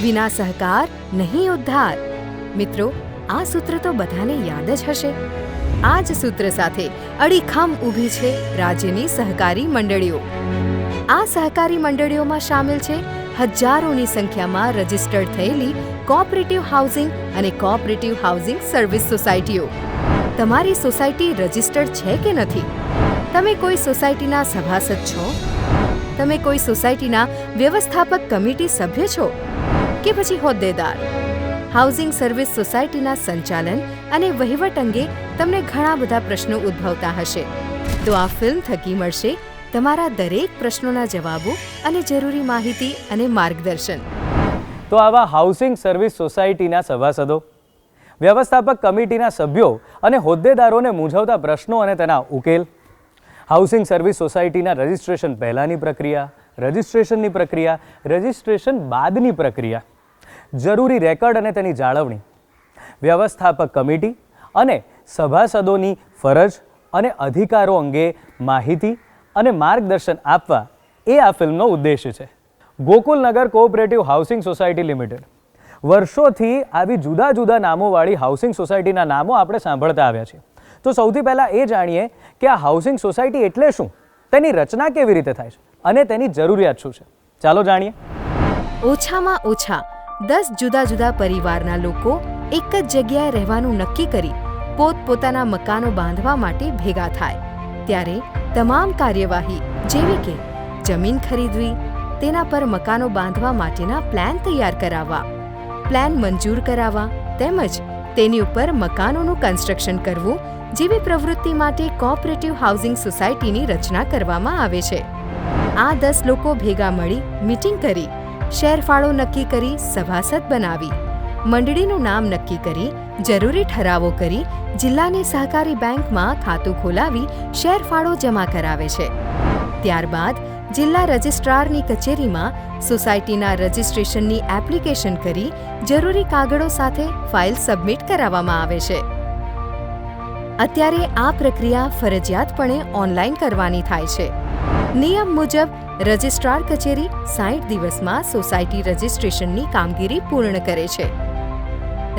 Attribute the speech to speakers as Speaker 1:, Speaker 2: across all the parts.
Speaker 1: વિના સહકાર નહીં ઉદ્ધાર. મિત્રો, આ સૂત્ર તો બધાને યાદ જ હશે. આ જ સૂત્ર સાથે અડીખમ ઊભી છે રાજ્યની સહકારી મંડળીઓ. આ સહકારી મંડળીઓમાં સામેલ છે હજારોની સંખ્યામાં રજિસ્ટર્ડ થયેલી કોઓપરેટિવ હાઉસિંગ અને કોઓપરેટિવ હાઉસિંગ સર્વિસ સોસાયટીઓ. તમારી સોસાયટી રજિસ્ટર્ડ છે કે નથી? તમે કોઈ સોસાયટીના સભાસદ છો? તમે કોઈ સોસાયટીના વ્યવસ્થાપક કમિટી સભ્ય છો કે પછી હોદ્દેદાર? હાઉસિંગ સર્વિસ સોસાયટીના સંચાલન અને વહીવટ અંગે તમને ઘણા બધા પ્રશ્નો ઉદ્ભવતા હશે. તો આ ફિલ્મ થકી મળશે તમારા દરેક પ્રશ્નોના જવાબો અને જરૂરી માહિતી અને માર્ગદર્શન.
Speaker 2: તો આવા હાઉસિંગ સર્વિસ સોસાયટીના સભાસદો, વ્યવસ્થાપક કમિટીના સભ્યો અને હોદ્દેદારોને મૂંઝવતા પ્રશ્નો અને તેના ઉકેલ, હાઉસિંગ સર્વિસ સોસાયટીના રજિસ્ટ્રેશન પહેલાંની પ્રક્રિયા, રજિસ્ટ્રેશનની પ્રક્રિયા, રજિસ્ટ્રેશન બાદની પ્રક્રિયા, જરૂરી રેકર્ડ અને તેની જાળવણી, વ્યવસ્થાપક કમિટી અને સભાસદોની ફરજ અને અધિકારો અંગે માહિતી અને માર્ગદર્શન આપવા એ આ ફિલ્મનો ઉદ્દેશ્ય છે. Gokulnagar cooperative housing society limited. વર્ષોથી આવી જુદા જુદા નામોવાળી હાઉસિંગ સોસાયટીના નામો આપણે સાંભળતા આવ્યા છીએ. તો સૌથી પહેલાં એ જાણીએ કે આ હાઉસિંગ સોસાયટી એટલે શું, તેની રચના કેવી રીતે થાય છે અને તેની જરૂરિયાત શું છે. ચાલો જાણીએ.
Speaker 1: ઓછામાં ઓછા 10 જુદા જુદા પરિવારના લોકો એક જ જગ્યાએ રહેવાનું નક્કી કરી પોતપોતાના મકાનો બાંધવા માટે ભેગા થાય ત્યારે તમામ કાર્યવાહી જેવી કે જમીન ખરીદવી, તેના પર મકાનો બાંધવા માટેના પ્લાન તૈયાર કરાવવા, પ્લાન મંજૂર કરાવવા તેમજ તેની ઉપર મકાનોનું કન્સ્ટ્રક્શન કરવું જેવી પ્રવૃત્તિ માટે કોઓપરેટિવ હાઉસિંગ સોસાયટીની રચના કરવામાં આવે છે. આ 10 લોકો ભેગા મળી મીટિંગ કરી, શેરફાળો નક્કી કરી સભાસદ બનાવી, મંડળીનું નામ નક્કી કરી, જરૂરી ઠરાવો કરી, જિલ્લાની સહકારી બેંકમાં ખાતું ખોલાવી શેરફાળો જમા કરાવે છે. ત્યારબાદ જિલ્લા રજિસ્ટ્રારની કચેરીમાં સોસાયટીના રજિસ્ટ્રેશનની એપ્લિકેશન કરી જરૂરી કાગળો સાથે ફાઇલ સબમિટ કરાવવામાં આવે છે. અત્યારે આ પ્રક્રિયા ફરજિયાતપણે ઓનલાઈન કરવાની થાય છે. નિયમ મુજબ રજિસ્ટ્રાર કચેરી 60 દિવસમાં સોસાયટી રજિસ્ટ્રેશનની કામગીરી પૂર્ણ કરે છે.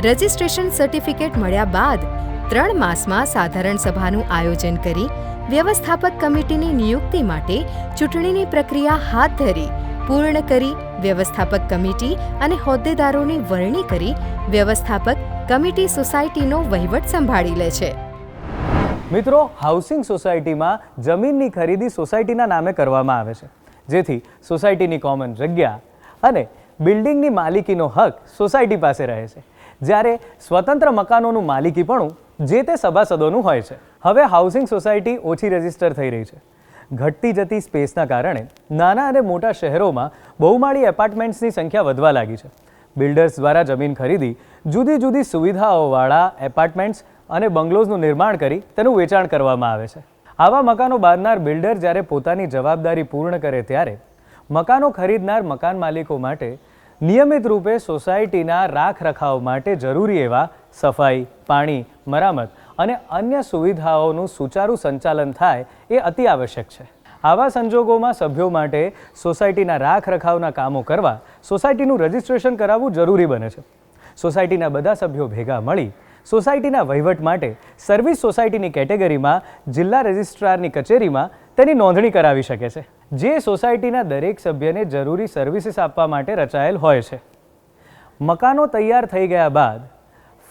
Speaker 1: રજિસ્ટ્રેશન સર્ટિફિકેટ મળ્યા બાદ 3 માસમાં સાધારણ સભાનું આયોજન કરી વ્યવસ્થાપક કમિટીની નિયુક્તિ માટે ચૂંટણીની પ્રક્રિયા હાથ ધરી પૂર્ણ કરી વ્યવસ્થાપક કમિટી અને હોદ્દેદારોની વરણી કરી વ્યવસ્થાપક કમિટી સોસાયટીનો વહીવટ સંભાળી લે છે.
Speaker 2: મિત્રો, હાઉસિંગ સોસાયટીમાં જમીનની ખરીદી સોસાયટીના નામે કરવામાં આવે છે, જેથી સોસાયટીની કોમન જગ્યા અને બિલ્ડિંગની માલિકીનો હક સોસાયટી પાસે રહે છે, જ્યારે સ્વતંત્ર મકાનોનું માલિકીપણું જે તે સભાસદોનું હોય છે. હવે હાઉસિંગ સોસાયટી ઓછી રજિસ્ટર થઈ રહી છે. ઘટતી જતી સ્પેસના કારણે નાના અને મોટા શહેરોમાં બહુમાળી એપાર્ટમેન્ટ્સની સંખ્યા વધવા લાગી છે. બિલ્ડર્સ દ્વારા જમીન ખરીદી જુદી જુદી સુવિધાઓવાળા એપાર્ટમેન્ટ્સ અને બંગલોઝનું નિર્માણ કરી તેનું વેચાણ કરવામાં આવે છે. આવા મકાનો બાંધનાર બિલ્ડર જ્યારે પોતાની જવાબદારી પૂર્ણ કરે ત્યારે મકાનો ખરીદનાર મકાન માલિકો માટે નિયમિત રૂપે સોસાયટીના રાખરખાવ માટે જરૂરી એવા સફાઈ, પાણી, મરામત અને અન્ય સુવિધાઓનું સુચારું સંચાલન થાય એ અતિ આવશ્યક છે. આવા સંજોગોમાં સભ્યો માટે સોસાયટીના રાખરખાવના કામો કરવા સોસાયટીનું રજિસ્ટ્રેશન કરાવવું જરૂરી બને છે. સોસાયટીના બધા સભ્યો ભેગા મળી સોસાયટીના વહીવટ માટે સર્વિસ સોસાયટીની કેટેગરીમાં જિલ્લા રજિસ્ટ્રારની કચેરીમાં તેની નોંધણી કરાવી શકે છે, જે સોસાયટીના દરેક સભ્યને જરૂરી સર્વિસીસ આપવા માટે રચાયેલ હોય છે. મકાનો તૈયાર થઈ ગયા બાદ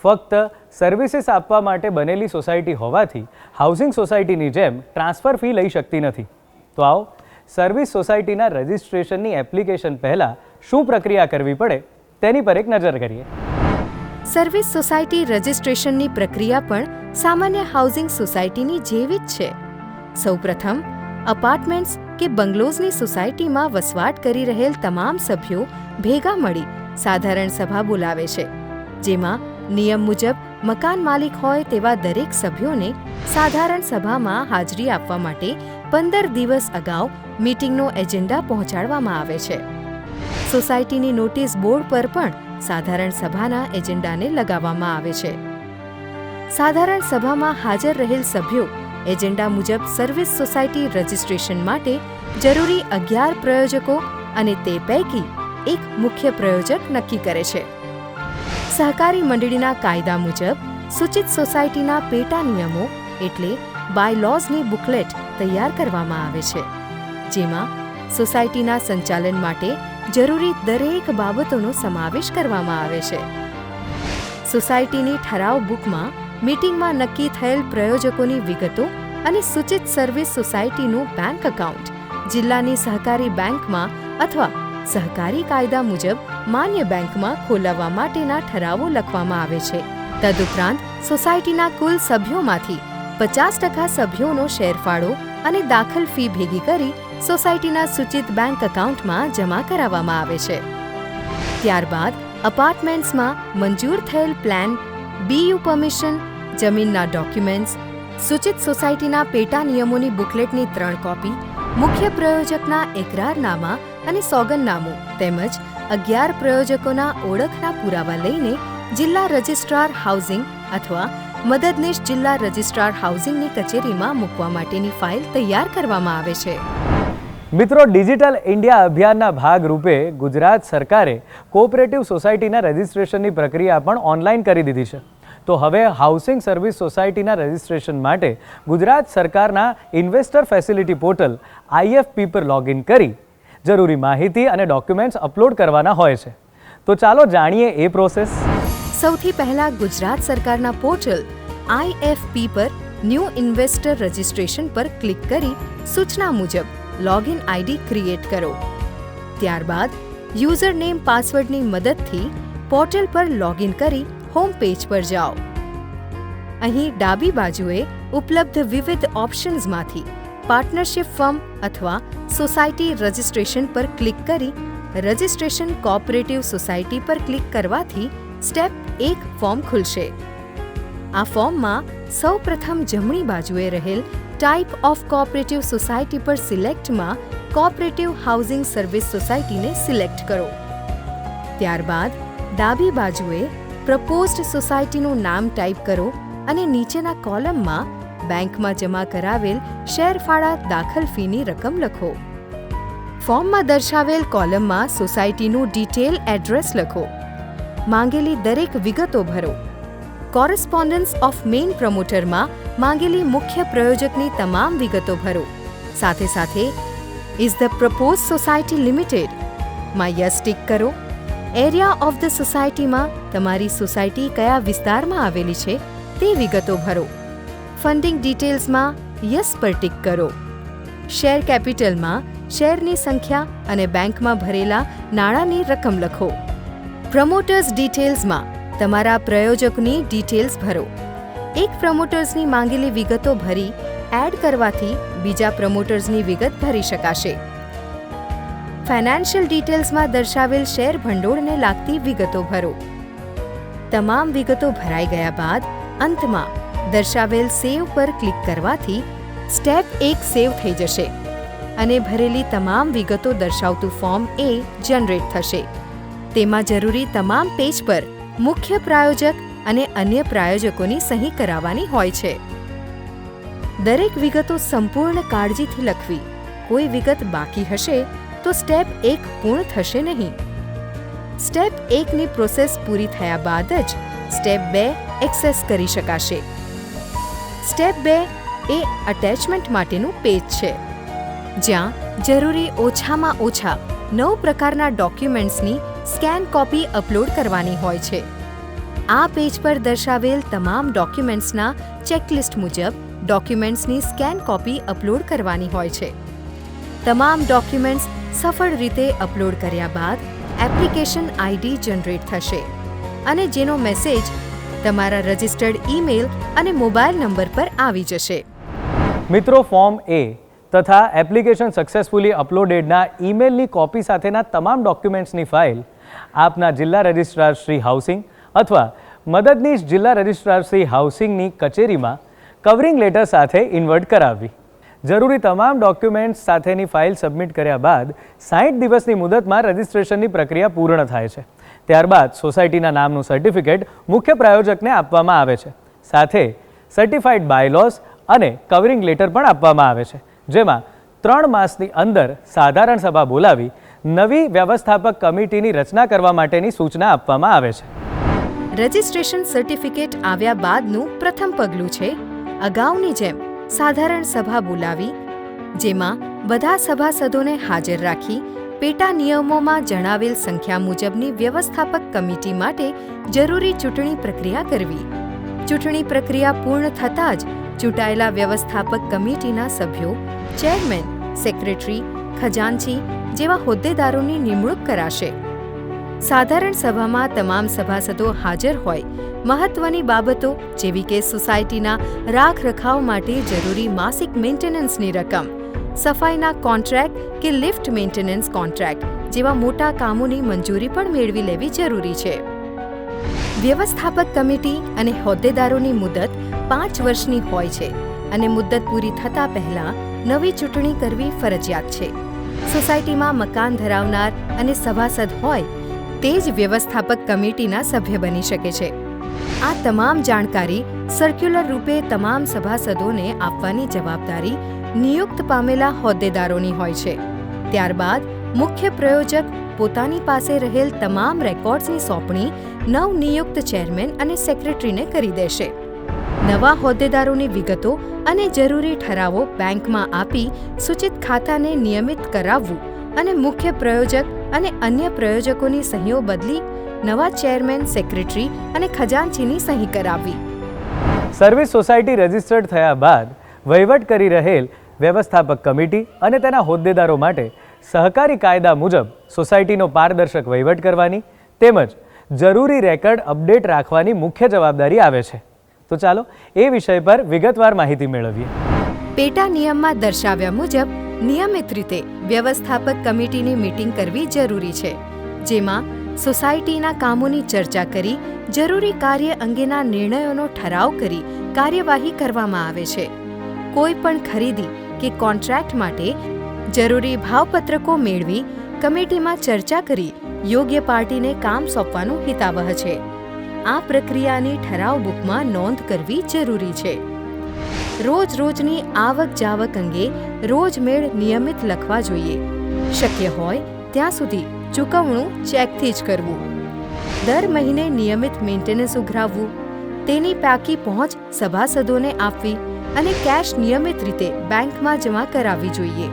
Speaker 2: ફક્ત સર્વિસીસ આપવા માટે બનેલી સોસાયટી હોવાથી હાઉસિંગ સોસાયટીની જેમ ટ્રાન્સફર ફી લઈ શકતી નથી. તો આવો સર્વિસ સોસાયટીના રજિસ્ટ્રેશનની એપ્લિકેશન પહેલાં શું પ્રક્રિયા કરવી પડે તેની પર એક નજર કરીએ.
Speaker 1: સર્વિસ સોસાયટી રજિસ્ટ્રેશનની પ્રક્રિયા પણ સામાન્ય હાઉસિંગ સોસાયટીની જેવી જ છે. સૌપ્રથમ અપાર્ટમેન્ટ્સ કે બંગલોઝની સોસાયટીમાં વસવાટ કરી રહેલ તમામ સભ્યો ભેગા મળી સાધારણ સભા બોલાવે છે, જેમાં નિયમ મુજબ મકાન માલિક હોય તેવા દરેક સભ્યોને સાધારણ સભામાં હાજરી આપવા માટે 15 દિવસ અગાઉ મીટિંગનો એજન્ડા પહોંચાડવામાં આવે છે. સોસાયટીની નોટિસ બોર્ડ પર પણ સાધારણ સભાના એજન્ડાને લગાવવામાં આવે છે. સાધારણ સભામાં હાજર રહેલ સભ્યો એજન્ડા મુજબ સર્વિસ સોસાયટી રજિસ્ટ્રેશન માટે જરૂરી 11 પ્રયોજકો અને તે પૈકી એક મુખ્ય પ્રયોજક નક્કી કરે છે. સહકારી મંડળીના કાયદા મુજબ સૂચિત સોસાયટીના પેટા નિયમો એટલે બાયલોઝની બુકલેટ તૈયાર કરવામાં આવે છે, જેમાં સોસાયટીના સંચાલન માટે જરૂરી દરેક બાબતોનો સમાવેશ કરવામાં આવે છે. સોસાયટીની ઠરાવ બુકમાં મીટિંગમાં નક્કી થયેલ પ્રયોજકોની વિગતો અને સૂચિત સર્વિસ સોસાયટીનું બેંક એકાઉન્ટ જિલ્લાની સહકારી બેંકમાં અથવા સહકારી કાયદા મુજબ માન્ય બેંકમાં ખોલાવવા માટેના ઠરાવો લખવામાં આવે છે. તદુપરાંત સોસાયટીના કુલ સભ્યોમાંથી 50% સભ્યોનો શેરફાળો અને દાખલ ફી ભેગી કરી સોસાયટીના સૂચિત બેંક એકાઉન્ટમાં જમા કરાવવામાં આવે છે. ત્યારબાદ અપાર્ટમેન્ટ્સમાં મંજૂર થયેલ પ્લાન, BU પરમિશન, જમીનના ડોક્યુમેન્ટ્સ, સૂચિત સોસાયટીના પેટા નિયમોની બુકલેટની 3 કોપી, મુખ્ય પ્રયોજકના એકરારનામા અને સોગંદનામું તેમજ 11 પ્રયોજકોના ઓળખના પુરાવા લઈને જિલ્લા રજિસ્ટ્રાર હાઉસિંગ અથવા મદદનીશ જિલ્લા રજિસ્ટ્રાર હાઉસિંગની કચેરીમાં મૂકવા માટેની ફાઇલ તૈયાર કરવામાં આવે છે.
Speaker 2: મિત્રો, ડિજિટલ ઇન્ડિયા અભિયાનના ભાગરૂપે ગુજરાત સરકારે કોઓપરેટિવ સોસાયટીના રજિસ્ટ્રેશનની પ્રક્રિયા પણ ઓનલાઈન કરી દીધી છે. તો હવે હાઉસિંગ સર્વિસ સોસાયટીના રજિસ્ટ્રેશન માટે ગુજરાત સરકારના ઇન્વેસ્ટર ફેસિલિટી પોર્ટલ IFP પર લોગિન કરી જરૂરી માહિતી અને ડોક્યુમેન્ટ્સ અપલોડ કરવાના હોય છે. તો ચાલો જાણીએ એ પ્રોસેસ.
Speaker 1: સૌથી પહેલા ગુજરાત સરકારના પોર્ટલ IFP પર ન્યૂ ઇન્વેસ્ટર રજિસ્ટ્રેશન પર ક્લિક કરી સૂચના મુજબ લોગિન ID ક્રિએટ કરો. ત્યારબાદ યુઝર નેમ પાસવર્ડની મદદથી પોર્ટલ પર લોગિન કરી હોમ પેજ પર જાઓ. અહીં ડાબી બાજુએ ઉપલબ્ધ વિવિધ ઓપ્શન્સમાંથી પાર્ટનરશિપ ફર્મ અથવા સોસાયટી રજિસ્ટ્રેશન પર ક્લિક કરી રજિસ્ટ્રેશન કોઓપરેટિવ સોસાયટી પર ક્લિક કરવાથી સ્ટેપ 1 ફોર્મ ખુલશે. આ ફોર્મમાં સૌપ્રથમ જમણી બાજુએ રહેલ ટાઈપ ઓફ કોઓપરેટિવ સોસાયટી પર સિલેક્ટમાં કોઓપરેટિવ હાઉસિંગ સર્વિસ સોસાયટીને સિલેક્ટ કરો. ત્યારબાદ ડાબી બાજુએ પ્રપોઝ્ડ સોસાયટીનું નામ ટાઈપ કરો અને નીચેના કોલમમાં બેંકમાં જમા કરાવેલ શેરફાળા દાખલ ફીની રકમ લખો. ફોર્મમાં દર્શાવેલ કોલમમાં સોસાયટીનું ડિટેલ એડ્રેસ લખો. માંગેલી દરેક વિગતો ભરો. કોરસ્પોન્ડન્સ ઓફ મેઇન પ્રમોટરમાં માંગેલી મુખ્ય પ્રયોજકની તમામ વિગતો ભરો. સાથે સાથે is the propose society limited માં યસ ટિક કરો. એરિયા ઓફ ધ સોસાયટીમાં તમારી સોસાયટી કયા વિસ્તારમાં આવેલી છે તે વિગતો ભરો. ફંડિંગ ડિટેલ્સમાં યસ પર ટિક કરો. શેર કેપિટલમાં શેરની સંખ્યા અને બેંકમાં ભરેલા નાણાંની રકમ લખો. પ્રમોટર્સ ડિટેલ્સમાં તમારા પ્રયોજકની ડિટેલ્સ ભરો. એક પ્રમોટર્સની માંગેલી વિગતો ભરી એડ કરવાથી બીજા પ્રમોટર્સની વિગત ભરી શકાશે. ફાઇનાન્શિયલ ડિટેલ્સમાં દર્શાવેલ શેર ભંડોળને લાગતી વિગતો ભરો. તમામ વિગતો ભરાઈ ગયા બાદ અંતમાં દર્શાવેલ સેવ પર ક્લિક કરવાથી સ્ટેપ 1 સેવ થઈ જશે અને ભરેલી તમામ વિગતો દર્શાવતું ફોર્મ A જનરેટ થશે. તેમાં જરૂરી તમામ પેજ પર મુખ્ય પ્રાયોજક અને અન્ય પ્રાયોજકોની સહી કરાવવાની હોય છે. દરેક વિગતો સંપૂર્ણ કાળજીથી લખવી. કોઈ વિગત બાકી હશે તો સ્ટેપ 1 પૂર્ણ થશે નહીં. સ્ટેપ 1ની પ્રોસેસ પૂરી થયા બાદ જ સ્ટેપ 2 એક્સેસ કરી શકાશે. સ્ટેપ 2 એ અટેચમેન્ટ માટેનું પેજ છે, જ્યાં જરૂરી ઓછામાં ઓછા 9 પ્રકારના ડોક્યુમેન્ટ્સની સ્કેન કોપી અપલોડ કરવાની હોય છે. આ પેજ પર દર્શાવેલ તમામ ડોક્યુમેન્ટ્સના ચેકલિસ્ટ મુજબ ડોક્યુમેન્ટ્સની સ્કેન કોપી અપલોડ કરવાની હોય છે. તમામ ડોક્યુમેન્ટ્સ સફળ રીતે અપલોડ કર્યા બાદ એપ્લિકેશન ID જનરેટ થશે અને જેનો મેસેજ તમારા રજિસ્ટર્ડ ઈમેલ અને મોબાઈલ નંબર પર આવી જશે.
Speaker 2: મિત્રો, ફોર્મ A તથા એપ્લિકેશન સક્સેસફુલી અપલોડેડના ઈમેલની કોપી સાથેના તમામ ડોક્યુમેન્ટ્સની ફાઇલ આપના જિલ્લા રજિસ્ટ્રાર શ્રી હાઉસિંગ અથવા મદદનીશ જિલ્લા રજિસ્ટ્રાર શ્રી હાઉસિંગની કચેરીમાં કવરિંગ લેટર સાથે ઇન્વર્ટ કરાવવી. જરૂરી તમામ ડોક્યુમેન્ટ્સ સાથેની ફાઇલ સબમિટ કર્યા બાદ 60 દિવસની મુદતમાં રજિસ્ટ્રેશનની પ્રક્રિયા પૂર્ણ થાય છે. ત્યારબાદ સોસાયટીના નામનું સર્ટિફિકેટ મુખ્ય પ્રાયોજકને આપવામાં આવે છે. સાથે સર્ટિફાઈડ બાયલોઝ અને કવરિંગ લેટર પણ આપવામાં આવે છે, જેમાં 3 માસની અંદર સાધારણ સભા બોલાવી નવી વ્યવસ્થાપક કમિટીની રચના કરવા માટેની સૂચના આપવામાં આવે છે.
Speaker 1: રજિસ્ટ્રેશન સર્ટિફિકેટ આવ્યા બાદનું પ્રથમ પગલું છે અગાઉની જેમ સાધારણ સભા બોલાવી, જેમાં બધા સભાસદોને હાજર રાખી પેટા નિયમોમાં જણાવેલ સંખ્યા મુજબની વ્યવસ્થાપક કમિટી માટે જરૂરી ચૂંટણી પ્રક્રિયા કરવી. ચૂંટણી પ્રક્રિયા પૂર્ણ થતાં જ ચૂંટાયેલા વ્યવસ્થાપક કમિટીના સભ્યો, ચેરમેન, સેક્રેટરી, ખજાનચી જેવા હોદ્દેદારોની નિમણૂક કરાશે. સાધારણ સભામાં તમામ સભાસદો હાજર હોય, મહત્વની બાબતો જેવી કે સોસાયટીના રાખ-રખાવ માટે જરૂરી માસિક મેન્ટેનન્સની રકમ, સફાઈના કોન્ટ્રાક્ટ કે લિફ્ટ મેન્ટેનન્સ કોન્ટ્રાક્ટ જેવા મોટા કામોની મંજૂરી પણ મેળવી લેવી જરૂરી છે. વ્યવસ્થાપક કમિટી અને હોદ્દેદારોની મુદત 5 વર્ષની હોય છે અને મુદત પૂરી થતા પહેલા નવી ચૂંટણી કરવી ફરજિયાત છે. સોસાયટીમાં મકાન ધરાવનાર અને સભાસદ હોય તે જ વ્યવસ્થાપક કમિટીના સભ્ય બની શકે છે. આ તમામ જાણકારી સર્ક્યુલર રૂપે તમામ સભાસદોને આપવાની જવાબદારી નિયુક્ત પામેલા હોદ્દેદારોની હોય છે. ત્યારબાદ મુખ્ય પ્રયોજક પોતાની પાસે રહેલ તમામ રેકોર્ડ્સની સોંપણી નવનિયુક્ત ચેરમેન અને સેક્રેટરીને કરી દેશે. નવા હોદ્દેદારોની વિગતો અને જરૂરી ઠરાવો બેંકમાં આપી સૂચિત ખાતાને નિયમિત કરાવવું અને મુખ્ય પ્રયોજક અને અન્ય પ્રયોજકોની સહીઓ બદલી નવા ચેરમેન, સેક્રેટરી અને ખજાનચીની સહી કરાવવી.
Speaker 2: સર્વિસ સોસાયટી રજિસ્ટર્ડ થયા બાદ વહીવટ કરી રહેલ વ્યવસ્થાપક કમિટી અને તેના હોદ્દેદારો માટે સહકારી કાયદા મુજબ સોસાયટીનો પારદર્શક વહીવટ કરવાની તેમજ જરૂરી રેકર્ડ અપડેટ રાખવાની મુખ્ય જવાબદારી આવે છે. તો ચાલો એ વિષય પર વિગતવાર માહિતી મેળવીએ.
Speaker 1: પેટા નિયમમાં દર્શાવ્યા મુજબ નિયમિત રીતે વ્યવસ્થાપક કમિટીની મીટિંગ કરવી જરૂરી છે, જેમાં સોસાયટીના કામોની ચર્ચા કરી જરૂરી કાર્ય અંગેના નિર્ણયોનો ઠરાવ કરી કાર્યવાહી કરવામાં આવે છે. કોઈ પણ ખરીદી કે કોન્ટ્રાક્ટ માટે જરૂરી ભાવપત્રકો મેળવી કમિટીમાં ચર્ચા કરી યોગ્ય પાર્ટીને કામ સોંપવાનું હિતાવહ છે. આ પ્રક્રિયાની ઠરાવ બુકમાં નોંધ કરવી જરૂરી છે. રોજની આવક જાવક અંગે રોજમેળ નિયમિત લખવા જોઈએ. શક્ય હોય ત્યાં સુધી ચૂકવણું ચેકથી જ કરવું. દર મહિને નિયમિત મેન્ટેનન્સ ઉઘરાવવું, તેની પાકી પહોંચ સભાસદોને આપવી અને કેશ નિયમિત રીતે બેંકમાં જમા કરાવવી જોઈએ.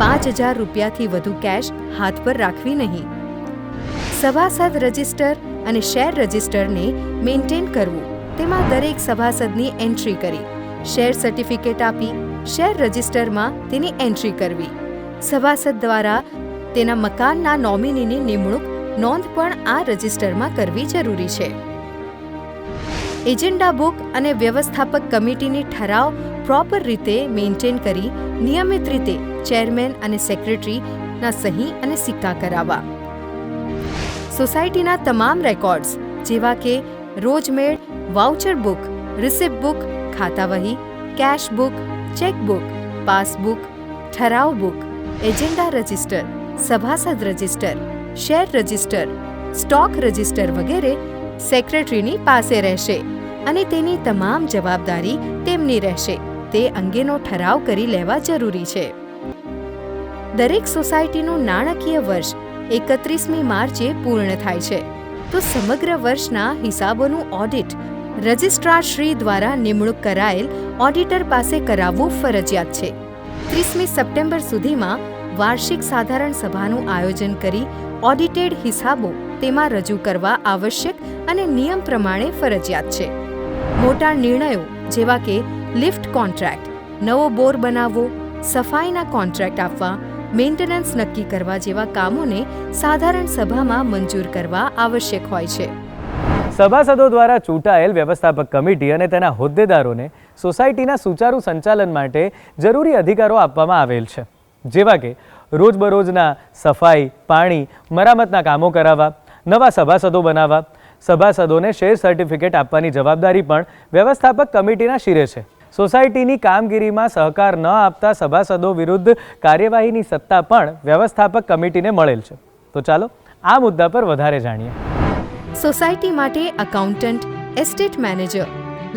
Speaker 1: 5,000 રૂપિયાથી વધુ કેશ હાથ પર રાખવી નહીં. સભાસદ રજિસ્ટર અને શેર રજિસ્ટરને મેન્ટેન કરવું, તેમાં દરેક સભાસદની એન્ટ્રી કરી શેર સર્ટિફિકેટ આપી શેર રજિસ્ટરમાં તેની એન્ટ્રી કરવી. સભાસદ દ્વારા તેના મકાનના નોમિનીની નિમણૂક નોંધ પણ આ રજિસ્ટરમાં કરવી જરૂરી છે. એજન્ડા બુક અને વ્યવસ્થાપક કમિટીની ઠરાવ પ્રોપર રીતે મેન્ટેન કરી નિયમિત રીતે ચેરમેન અને સેક્રેટરીના સહી અને સિક્કા કરાવવા. સોસાયટીના તમામ રેકોર્ડ્સ જેવા કે રોજમેળ, વાઉચર બુક, રિસિપ્ટ બુક, ખાતાવહી, કેશ બુક, ચેકબુક, પાસબુક, ઠરાવ બુક, એજન્ડા રજિસ્ટર, સભાસદ register, share register, stock register વગેરે સેક્રેટરીની પાસે રહેશે અને તેની તમામ જવાબદારી તેમની રહેશે તે અંગેનો ઠરાવ કરી લેવા જરૂરી છે. દરેક સોસાયટીનું નાણાકીય વર્ષ 31મી માર્ચે પૂર્ણ થાય છે, તો સમગ્ર વર્ષના હિસાબોનું ઓડિટ રજિસ્ટ્રાર શ્રી દ્વારા નિમણૂક કરાયેલ ઓડિટર પાસે કરાવવું ફરજિયાત છે. 30મી સપ્ટેમ્બર સુધીમાં વાર્ષિક સાધારણ સભાનું આયોજન કરી ઓડિટેડ હિસાબો તેમાં રજૂ કરવા આવશ્યક અને નિયમ પ્રમાણે ફરજિયાત છે. મોટા નિર્ણયો જેવા કે લિફ્ટ કોન્ટ્રાક્ટ, નવો બોર બનાવવો, સફાઈના કોન્ટ્રાક્ટ આપવા, મેન્ટેનન્સ નક્કી કરવા જેવા કામોને સાધારણ સભામાં મંજૂર કરવા આવશ્યક હોય છે.
Speaker 2: સભાસદો દ્વારા ચૂંટાયેલ વ્યવસ્થાપક કમિટી અને તેના હોદ્દેદારોને સોસાયટીના સુચારુ સંચાલન માટે જરૂરી અધિકારો આપવામાં આવેલ છે, જેવા કે રોજબરોજના સફાઈ, પાણી, મરામતના કામો કરાવવા, નવા સભાસદો બનાવવા, સભાસદોને શેર સર્ટિફિકેટ આપવાની જવાબદારી પણ વ્યવસ્થાપક કમિટીના શિરે છે. સોસાયટીની કામગીરીમાં સહકાર ન આપતા સભાસદો વિરુદ્ધ કાર્યવાહીની સત્તા પણ વ્યવસ્થાપક કમિટીને મળેલ છે. તો ચાલો આ મુદ્દા પર વધારે જાણીએ.
Speaker 1: સોસાયટી માટે accountant, estate manager,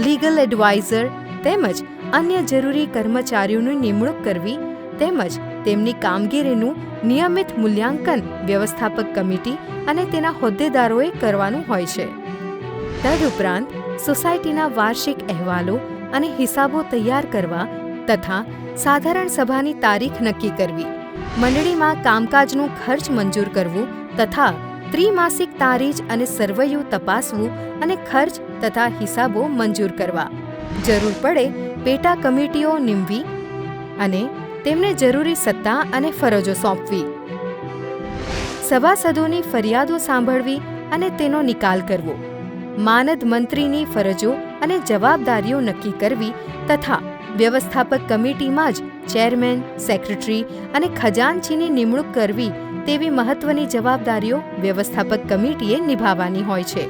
Speaker 1: legal adviser તેમજ અન્ય જરૂરી કર્મચારીઓની નિમણૂક કરવી તેમજ તેમની કામગીરીનું નિયમિત મૂલ્યાંકન વ્યવસ્થાપક કમિટી અને તેના હોદ્દેદારોએ કરવાનું હોય છે. તદુપરાંત સોસાયટીના વાર્ષિક અહેવાલો અને હિસાબો તૈયાર કરવા તથા સાધારણ સભાની તારીખ નક્કી કરવી, મંડળીમાં કામકાજનું ખર્ચ મંજૂર કરવું તથા ત્રિમાસિક તારીખ અને સરવૈયું તપાસવું અને ખર્ચ તથા હિસાબો મંજૂર કરવા, જરૂર પડે પેટા કમિટીઓ નીમવી અને તેમને જરૂરી સત્તા અને ફરજો સોંપવી, સભાસદોની ફરિયાદો સાંભળવી અને તેનો નિકાલ કરવો, માનદ મંત્રીની ફરજો અને જવાબદારીઓ નક્કી કરવી તથા વ્યવસ્થાપક કમિટીમાં જ ચેરમેન, સેક્રેટરી અને ખજાનચીની નિમણૂક કરવી તેવી મહત્વની જવાબદારીઓ વ્યવસ્થાપક કમિટીએ નિભાવવાની હોય છે.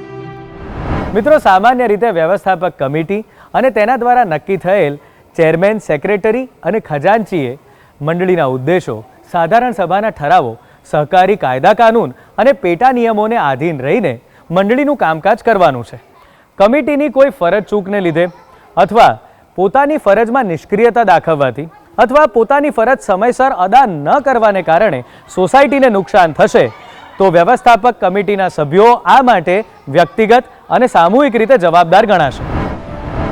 Speaker 2: મિત્રો, સામાન્ય રીતે વ્યવસ્થાપક કમિટી અને તેના દ્વારા નક્કી થયેલ ચેરમેન, સેક્રેટરી અને ખજાનચીએ મંડળીના ઉદ્દેશો, સાધારણ સભાના ઠરાવો, સહકારી કાયદા કાનૂન અને પેટા નિયમોને આધીન રહીને મંડળીનું કામકાજ કરવાનું છે. કમિટીની કોઈ ફરજ ચૂકને લીધે અથવા પોતાની ફરજમાં નિષ્ક્રિયતા દાખવવાથી અથવા પોતાની ફરજ સમયસર અદા ન કરવાને કારણે સોસાયટીને નુકસાન થશે તો વ્યવસ્થાપક કમિટીના સભ્યો આ માટે વ્યક્તિગત અને સામૂહિક રીતે જવાબદાર ગણાશે.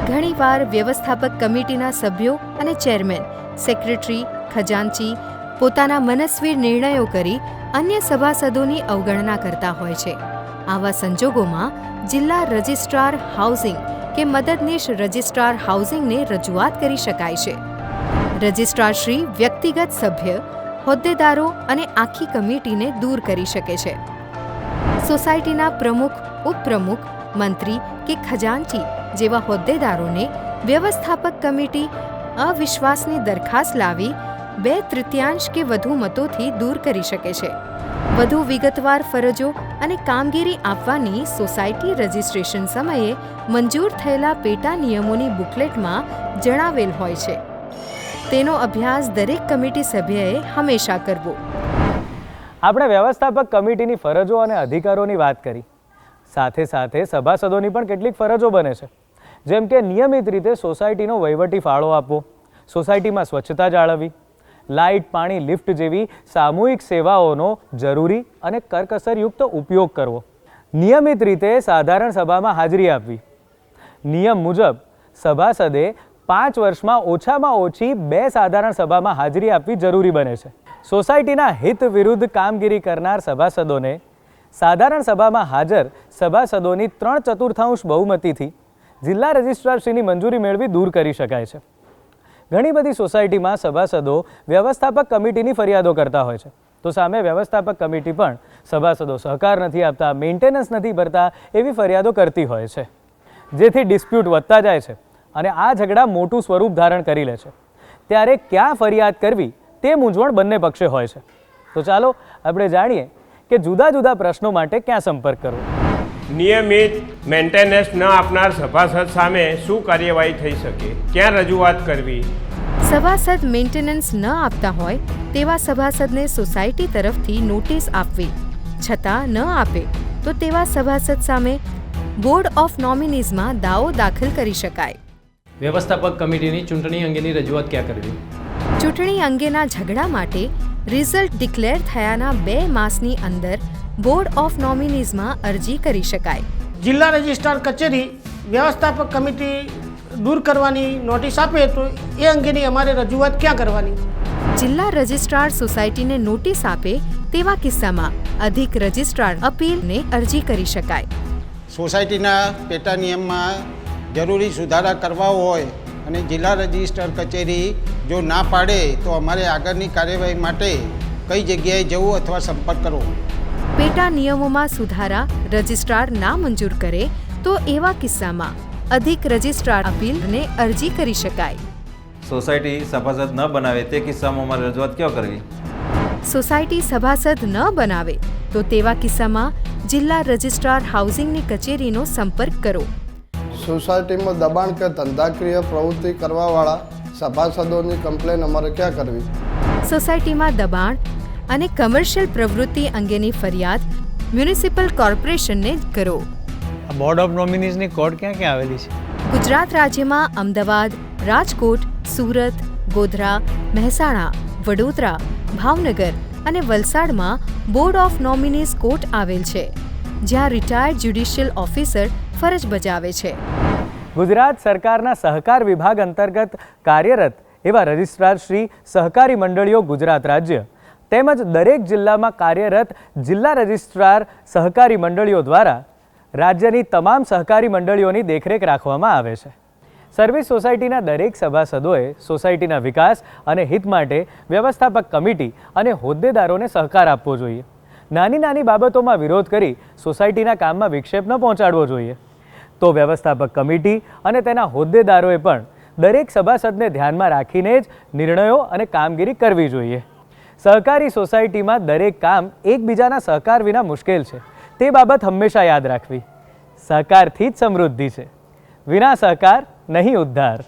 Speaker 1: ઘણીવાર વ્યવસ્થાપક કમિટીના સભ્યો અને ચેરમેન, સેક્રેટરી, ખજાનચી પોતાના મનસ્વી નિર્ણયો કરી અન્ય સભાસદોની અવગણના કરતા હોય છે. આવા સંજોગોમાં જિલ્લા રજિસ્ટ્રાર હાઉસિંગ કે મદદનીશ રજિસ્ટ્રાર હાઉસિંગને રજૂઆત કરી શકાય છે. રજિસ્ટ્રારશ્રી વ્યક્તિગત સભ્ય, હોદ્દેદારો અને આખી કમિટીને દૂર કરી શકે છે. સોસાયટીના પ્રમુખ, ઉપપ્રમુખ, મંત્રી કે ખજાનચી જેવા હોદ્દેદારોને વ્યવસ્થાપક કમિટી અવિશ્વાસની દરખાસ્ત લાવી 2/3 કે વધુ મતોથી દૂર કરી શકે છે. વધુ વિગતવાર ફરજો અને કામગીરી આપવાની સોસાયટી રજિસ્ટ્રેશન સમયે મંજૂર થયેલા પેટા નિયમોની બુકલેટમાં જણાવેલ હોય છે. તેનો અભ્યાસ દરેક કમિટી સભ્યએ હંમેશા કરવો.
Speaker 2: આપણે વ્યવસ્થાપક કમિટીની ફરજો અને અધિકારોની વાત કરી. સાથે સાથે સભાસદોની પણ કેટલીક ફરજો બને છે, જેમ કે નિયમિત રીતે સોસાયટીનો વહીવટી ફાળો આપવો, સોસાયટીમાં સ્વચ્છતા જાળવવી, લાઇટ, પાણી, લિફ્ટ જેવી સામૂહિક સેવાઓનો જરૂરી અને કરકસરયુક્ત ઉપયોગ કરવો, નિયમિત રીતે સાધારણ સભામાં હાજરી આપવી. નિયમ મુજબ સભાસદે 5 વર્ષમાં ઓછામાં ઓછી 2 સાધારણ સભામાં હાજરી આપવી જરૂરી બને છે. સોસાયટીના હિત વિરુદ્ધ કામગીરી કરનાર સભાસદોને સાધારણ સભામાં હાજર સભાસદોની 3/4 બહુમતીથી જિલ્લા રજિસ્ટ્રારશ્રીની મંજૂરી મેળવી દૂર કરી શકાય છે. ઘણી બધી સોસાયટીમાં સભાસદો વ્યવસ્થાપક કમિટીની ફરિયાદો કરતા હોય છે, તો સામે વ્યવસ્થાપક કમિટી પણ સભાસદો સહકાર નથી આપતા, મેન્ટેનન્સ નથી ભરતા એવી ફરિયાદો કરતી હોય છે, જેથી ડિસ્પ્યુટ વધતા જાય છે અને આ ઝઘડા મોટું સ્વરૂપ ધારણ કરી લે છે. ત્યારે ક્યાં ફરિયાદ કરવી તે મૂંઝવણ બંને પક્ષે હોય છે. તો ચાલો આપણે જાણીએ કે જુદા જુદા પ્રશ્નો માટે ક્યાં સંપર્ક કરવો.
Speaker 3: નિયમિત મેન્ટેનન્સ ન આપનાર સભાસદ સામે શું કાર્યવાહી થઈ શકે? ક્યાં રજૂઆત કરવી?
Speaker 1: સભાસદ મેન્ટેનન્સ ન આપતા હોય તેવા સભાસદને સોસાયટી તરફથી નોટિસ આપવી છતાં ન આપે તો તેવા સભાસદ સામે બોર્ડ ઓફ નોમિનીઝમાં દાવો દાખલ કરી શકાય.
Speaker 4: વ્યવસ્થાપક કમિટીની ચૂંટણી અંગેની રજૂઆત ક્યાં કરવી?
Speaker 1: ચૂંટણી અંગેના ઝઘડા માટે રિઝલ્ટ ડિક્લેર થયાના 2 માસની અંદર બોર્ડ ઓફ નોમિનીઝમાં અરજી કરી શકાય.
Speaker 5: જિલ્લા રજિસ્ટ્રાર કચેરી વ્યવસ્થાપક કમિટી દૂર કરવાની નોટિસ આપે તો એ અંગેની અમારે રજૂઆત ક્યાં કરવાની?
Speaker 1: જિલ્લા રજિસ્ટ્રાર સોસાયટીને નોટિસ આપે તેવા કિસ્સામાં અધિક રજિસ્ટ્રાર અપીલને અરજી કરી શકાય.
Speaker 6: સોસાયટીના પેટા નિયમમાં જરૂરી સુધારા કરવા હોય અને જિલ્લા રજિસ્ટ્રાર કચેરી જો ના પાડે તો અમારે આગળની કાર્યવાહી માટે કઈ જગ્યાએ જવું અથવા સંપર્ક કરવો.
Speaker 1: પેટા નિયમોમાં સુધારા રજિસ્ટ્રાર ના મંજૂર કરે તો એવા કિસ્સામાં અધિક રજિસ્ટ્રાર અપીલને અરજી કરી શકાય.
Speaker 7: સોસાયટી સભાસદ ન બનાવે તે કિસ્સામાં અમારે રજૂઆત ક્યાં કરવી?
Speaker 1: સોસાયટી સભાસદ ન બનાવે તો તેવા કિસ્સામાં જિલ્લા રજિસ્ટ્રાર હાઉસિંગની કચેરીનો સંપર્ક કરો.
Speaker 8: સોસાયટીમાં દબાણ કે ધંધાકીય પ્રવૃત્તિ કરવાવાળા સભાસદોની કમ્પ્લેન અમારે ક્યાં કરવી?
Speaker 1: સોસાયટીમાં દબાણ અને કમર્શિયલ પ્રવૃત્તિ અંગેની ફરિયાદ મ્યુનિસિપલ કોર્પોરેશનને કરો.
Speaker 9: બોર્ડ ઓફ નોમિનીઝની કોડ ક્યાં ક્યાં આવેલી છે?
Speaker 1: ગુજરાત રાજ્યમાં અમદાવાદ, રાજકોટ, સુરત, ગોધરા, મહેસાણા, વડોદરા, ભાવનગર અને વલસાડમાં બોર્ડ ઓફ નોમિનીઝ કોર્ટ આવેલ છે, જ્યાં રિટાયર્ડ જ્યુડિશિયલ ઓફિસર ફરજ બજાવે છે.
Speaker 2: ગુજરાત સરકારના સહકાર વિભાગ અંતર્ગત કાર્યરત એવા રજિસ્ટ્રાર શ્રી સહકારી મંડળીઓ ગુજરાત રાજ્ય તેમજ દરેક જિલ્લામાં કાર્યરત જિલ્લા રજિસ્ટ્રાર સહકારી મંડળીઓ દ્વારા રાજ્યની તમામ સહકારી મંડળીઓની દેખરેખ રાખવામાં આવે છે. સર્વિસ સોસાયટીના દરેક સભાસદોએ સોસાયટીના વિકાસ અને હિત માટે વ્યવસ્થાપક કમિટી અને હોદ્દેદારોને સહકાર આપવો જોઈએ. નાની નાની બાબતોમાં વિરોધ કરી સોસાયટીના કામમાં વિક્ષેપ ન પહોંચાડવો જોઈએ. તો વ્યવસ્થાપક કમિટી અને તેના હોદ્દેદારોએ પણ દરેક સભાસદને ધ્યાનમાં રાખીને જ નિર્ણયો અને કામગીરી કરવી જોઈએ. સહકારી સોસાયટીમાં દરેક કામ એકબીજાના સહકાર વિના મુશ્કેલ છે, તે બાબત હંમેશા યાદ રાખવી. સહકારથી જ સમૃદ્ધિ છે, વિના સહકાર નહીં ઉદ્ધાર.